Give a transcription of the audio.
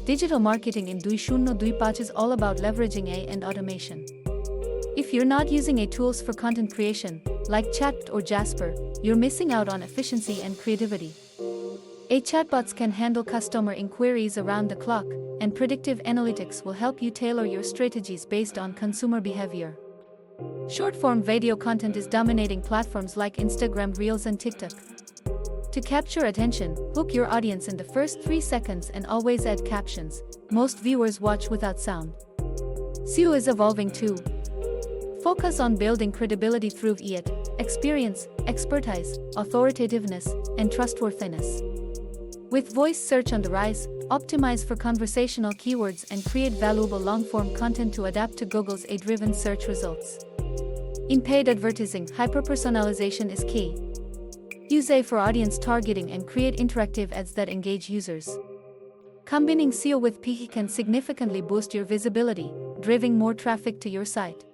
Digital marketing in 2025 is all about leveraging AI and automation. If you're not using AI tools for content creation, like Chat or Jasper, you're missing out on efficiency and creativity. AI chatbots can handle customer inquiries around the clock, and predictive analytics will help you tailor your strategies based on consumer behavior. Short-form video content is dominating platforms like Instagram Reels and TikTok. To capture attention, hook your audience in the first 3 seconds and always add captions. Most viewers watch without sound. SEO is evolving too. Focus on building credibility through it, experience, expertise, authoritativeness, and trustworthiness. With voice search on the rise, optimize for conversational keywords and create valuable long-form content to adapt to Google's AI-driven search results. In paid advertising, hyper-personalization is key. Use AI for audience targeting and create interactive ads that engage users. Combining SEO with PE can significantly boost your visibility, driving more traffic to your site.